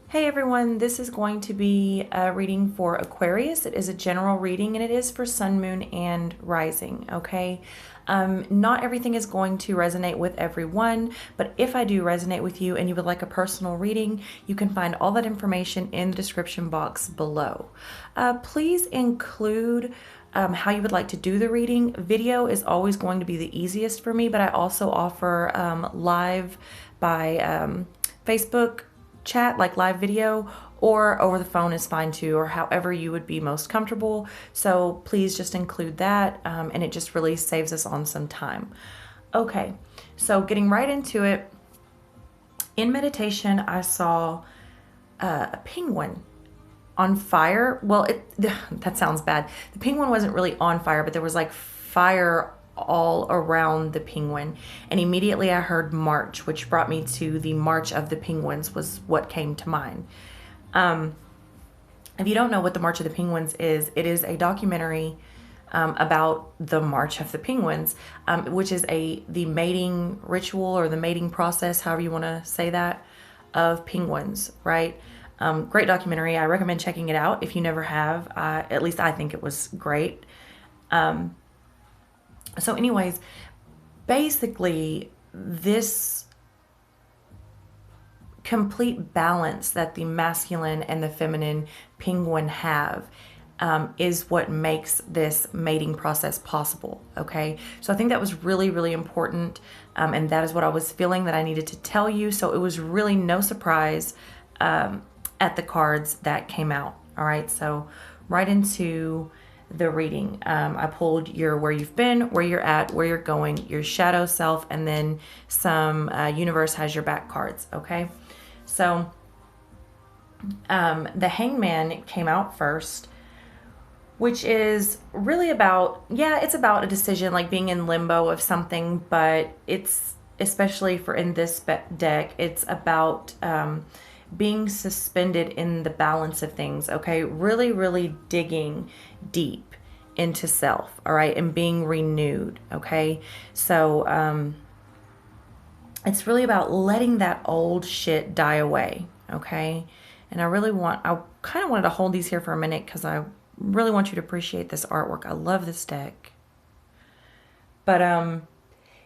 Hey everyone, this is going to be a reading for Aquarius. It is a general reading and it is for Sun, Moon, and Rising, okay? Not everything is going to resonate with everyone, but if I do resonate with you and you would like a personal reading, you can find all that information in the description box below. Please include how you would like to do the reading. Video is always going to be the easiest for me, but I also offer live by Facebook chat, like live video, or over the phone is fine too, or however you would be most comfortable. So please just include that, and it just really saves us on some time. Okay, so getting right into it. In meditation, I saw a penguin on fire. Well, that sounds bad. The penguin wasn't really on fire, but there was like fire all around the penguin, and immediately I heard march, which brought me to the March of the Penguins was what came to mind. If you don't know what the March of the Penguins is, it is a documentary about the March of the Penguins, which is the mating ritual or the mating process, however you want to say that, of penguins, right? Great documentary. I recommend checking it out if you never have. At least I think it was great. So anyways, basically this complete balance that the masculine and the feminine penguin have is what makes this mating process possible, okay? So I think that was really, really important, and that is what I was feeling that I needed to tell you. So it was really no surprise at the cards that came out, all right? So right into the reading. I pulled your where you've been, where you're at, where you're going, your shadow self, and then some universe has your back cards, okay? So the Hangman came out first, which is really about, it's about a decision, like being in limbo of something, but it's, especially for in this deck, it's about being suspended in the balance of things, okay? Really, really digging deep into self, all right? And being renewed, okay? So it's really about letting that old shit die away, okay? And I kind of wanted to hold these here for a minute because I really want you to appreciate this artwork. I love this deck. But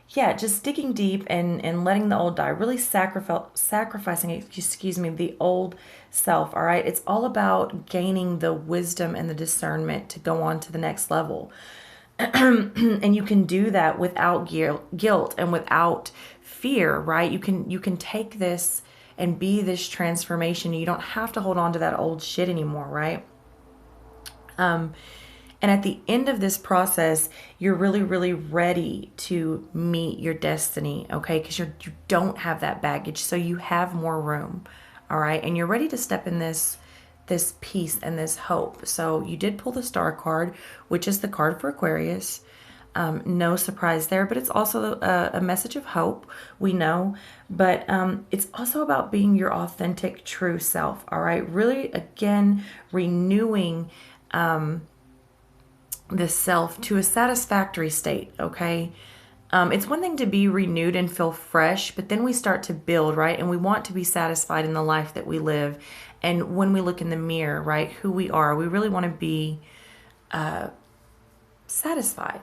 yeah, just digging deep and letting the old die, really sacrificing, the old self, all right? It's all about gaining the wisdom and the discernment to go on to the next level. And you can do that without guilt and without fear, right? You can take this and be this transformation. You don't have to hold on to that old shit anymore, right? And at the end of this process, you're really, really ready to meet your destiny, okay? Because you don't have that baggage, so you have more room, all right? And you're ready to step in this peace and this hope. So you did pull the Star card, which is the card for Aquarius. No surprise there, but it's also a message of hope, we know. But it's also about being your authentic, true self, all right? Really, again, renewing the self to a satisfactory state, okay? It's one thing to be renewed and feel fresh, but then we start to build, right? And we want to be satisfied in the life that we live. And when we look in the mirror, right, who we are, we really want to be satisfied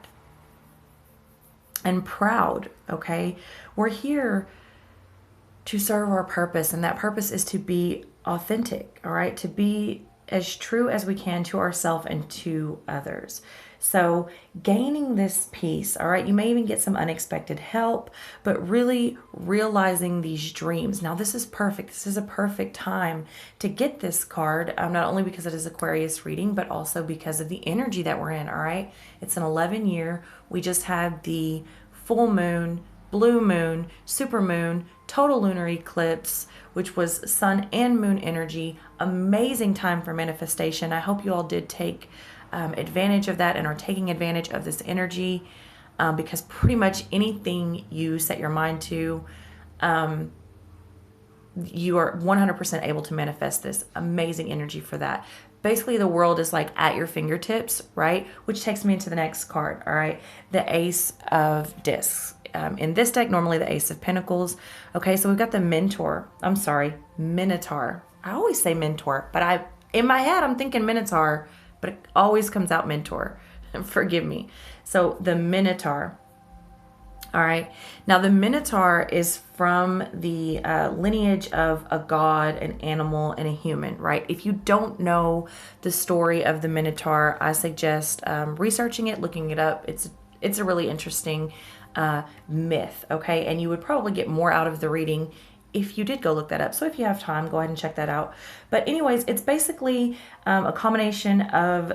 and proud, okay? We're here to serve our purpose, and that purpose is to be authentic, all right? To be as true as we can to ourselves and to others. So gaining this peace, all right, you may even get some unexpected help, but really realizing these dreams. Now this is perfect. This is a perfect time to get this card, not only because it is Aquarius reading, but also because of the energy that we're in, all right? It's an 11 year. We just had the full moon, blue moon, super moon, total lunar eclipse, which was sun and moon energy. Amazing time for manifestation. I hope you all did take advantage of that and are taking advantage of this energy, because pretty much anything you set your mind to, you are 100% able to manifest this amazing energy for that. Basically, the world is like at your fingertips, right? Which takes me into the next card, all right? The Ace of Discs. in this deck, normally the Ace of Pentacles. Okay, so we've got the Mentor. I'm sorry, Minotaur. I always say Mentor, but in my head, I'm thinking Minotaur, but it always comes out Mentor. Forgive me. So the Minotaur. All right. Now the Minotaur is from the lineage of a god, an animal, and a human, right? If you don't know the story of the Minotaur, I suggest researching it, looking it up. It's a really interesting myth, okay? And you would probably get more out of the reading if you did go look that up. So if you have time, go ahead and check that out. But anyways, it's basically a combination of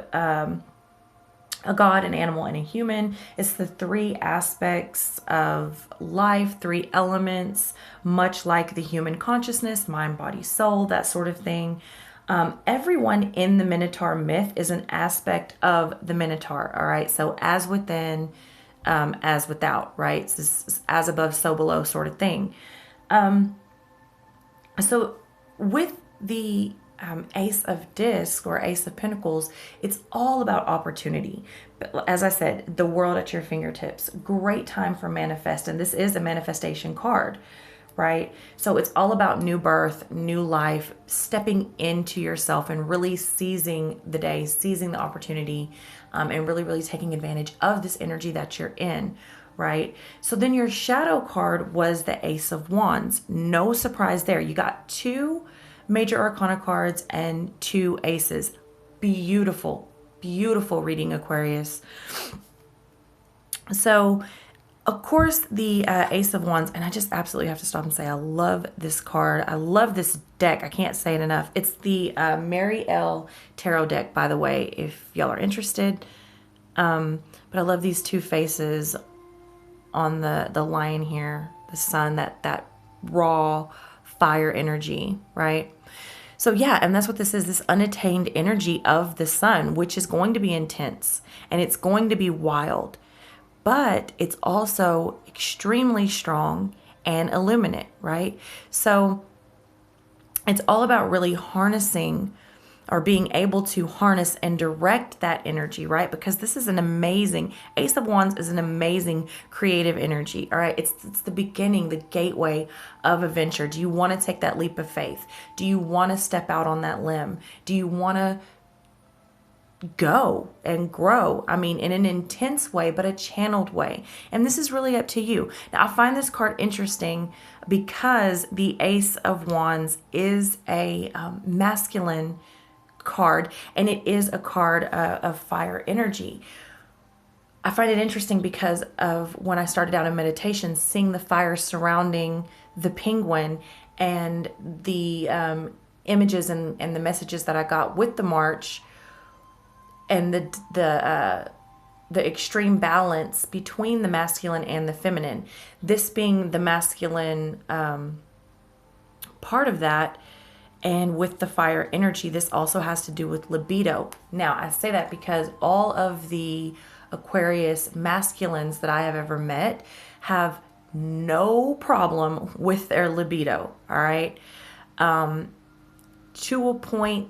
a god, an animal, and a human. It's the three aspects of life, three elements, much like the human consciousness, mind, body, soul, that sort of thing. Everyone in the Minotaur myth is an aspect of the Minotaur, all right? So as within, as without, right? It's this as above, so below sort of thing. So with the Ace of Discs or Ace of Pentacles, it's all about opportunity. But as I said, the world at your fingertips. Great time for manifest. And this is a manifestation card, right? So it's all about new birth, new life, stepping into yourself and really seizing the day, seizing the opportunity, and really, really taking advantage of this energy that you're in, right? So then your shadow card was the Ace of Wands. No surprise there. You got two major arcana cards and two aces. Beautiful, beautiful reading, Aquarius. So, of course, the Ace of Wands, and I just absolutely have to stop and say I love this card. I love this deck. I can't say it enough. It's the Mary L. Tarot deck, by the way, if y'all are interested. But I love these two faces on the lion here, the sun, that raw fire energy, right? So yeah, and that's what this is, this unattained energy of the sun, which is going to be intense and it's going to be wild, but it's also extremely strong and illuminate, right? So it's all about really harnessing or being able to harness and direct that energy, right? Because this is an amazing, Ace of Wands is an amazing creative energy, all right? It's the beginning, the gateway of a venture. Do you want to take that leap of faith? Do you want to step out on that limb? Do you want to go and grow? I mean, in an intense way, but a channeled way. And this is really up to you. Now, I find this card interesting because the Ace of Wands is a masculine card, and it is a card of fire energy. I find it interesting because of when I started out in meditation, seeing the fire surrounding the penguin and the images and the messages that I got with the march and the extreme balance between the masculine and the feminine. This being the masculine part of that. And with the fire energy, this also has to do with libido. Now, I say that because all of the Aquarius masculines that I have ever met have no problem with their libido, all right? To a point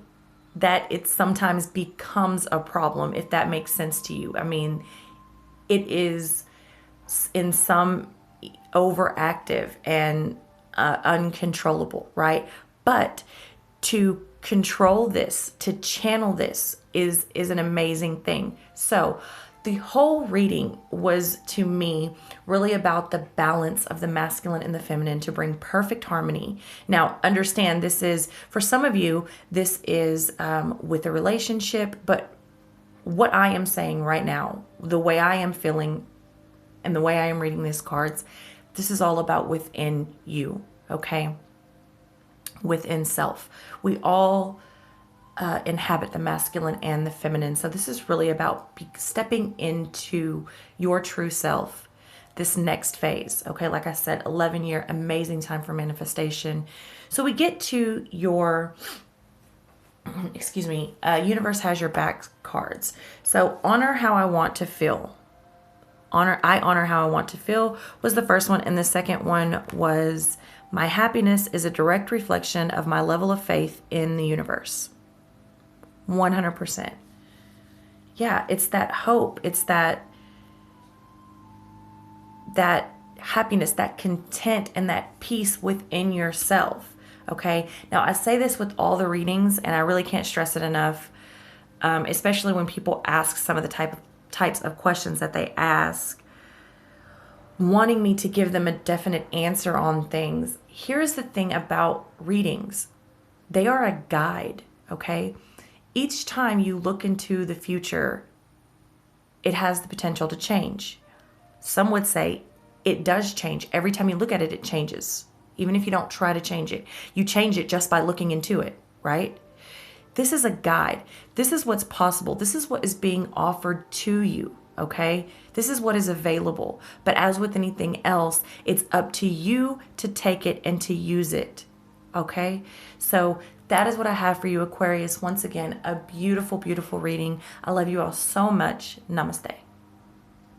that it sometimes becomes a problem, if that makes sense to you. I mean, it is in some overactive and uncontrollable, right? But to control this, to channel this is an amazing thing. So the whole reading was, to me, really about the balance of the masculine and the feminine to bring perfect harmony. Now, understand this is, for some of you, this is with a relationship, but what I am saying right now, the way I am feeling and the way I am reading these cards, this is all about within you, okay? Within self. We all inhabit the masculine and the feminine. So this is really about stepping into your true self, this next phase. Okay, like I said, 11-year, amazing time for manifestation. So we get to your, excuse me, universe has your back cards. So honor how I want to feel. I honor how I want to feel was the first one. And the second one was, my happiness is a direct reflection of my level of faith in the universe. 100%. Yeah, it's that hope. It's that happiness, that content, and that peace within yourself. Okay. Now, I say this with all the readings, and I really can't stress it enough, especially when people ask some of the types of questions that they ask, wanting me to give them a definite answer on things. Here's the thing about readings. They are a guide, okay? Each time you look into the future, it has the potential to change. Some would say it does change. Every time you look at it, it changes. Even if you don't try to change it. You change it just by looking into it, right? This is a guide. This is what's possible. This is what is being offered to you, okay? This is what is available. But as with anything else, it's up to you to take it and to use it, okay? So that is what I have for you, Aquarius. Once again, a beautiful, beautiful reading. I love you all so much. Namaste.